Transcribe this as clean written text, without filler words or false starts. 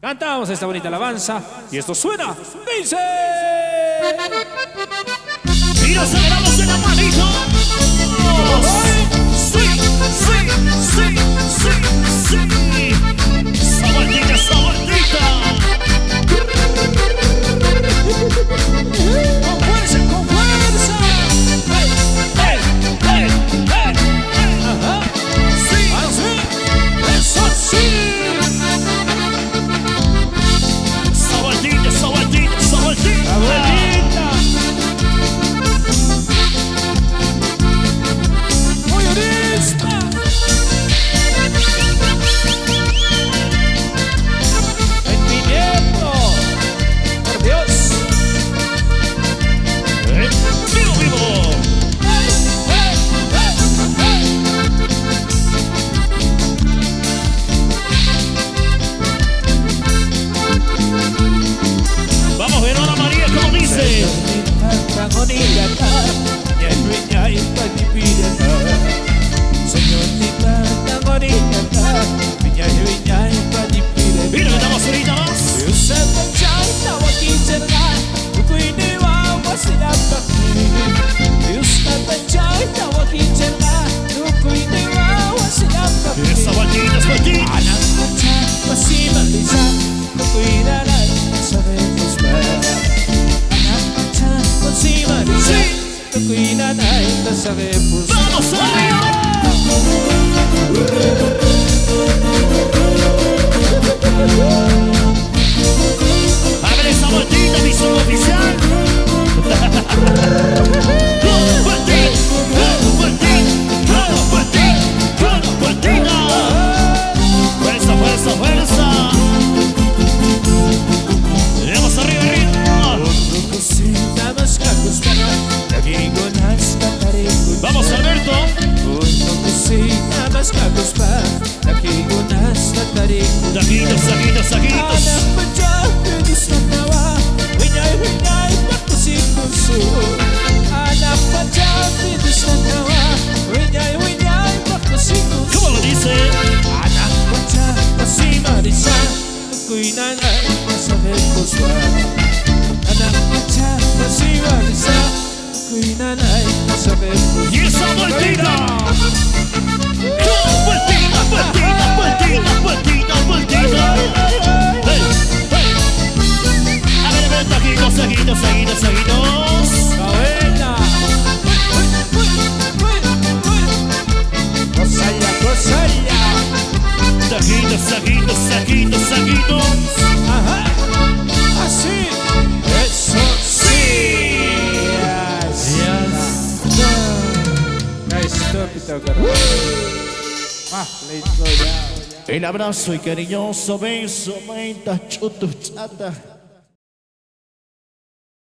Cantamos esta bonita alabanza y esto suena, dice. Y nos celebramos en la manito. Sí, sí, sí, sí, sí. Sabandita, sabandita. Con fuerza, con fuerza. Hey, hey, hey, hey. Ajá. Sí, Así. Eso sí. sabandita, sabandita, sabandita. Abuelita. Muy honesta. Sentimiento. Por Dios. Vivo, vivo. Hey, hey, hey, hey. Vamos, Verona María, ¿cómo dice? Señorniypata Qori Llajtan, Señorniypata Qori Llajtan, Señorniypata Qori. Mira, que estamos ahorita más. Dios Sabandita, sabandita. Vamos arriba. A ver esa vueltita, misión oficial. Vueltita. Fuerza, fuerza, fuerza. Vamos arriba, arriba. Vamos, Alberto. Saquitos, saquitos, saquitos. ¿Cómo lo dice? Y esa vueltita. Vueltita, vueltita, vueltita, vueltita, vueltita. Hey, hey. A ver, taquitos, taquitos, taquitos, taquitos. Abuela. Cosalla. Taquitos, taquitos, taquitos, taquitos. Ajá. Así. Eso sí. El abrazo y cariñoso beso, menta, chutu, chata.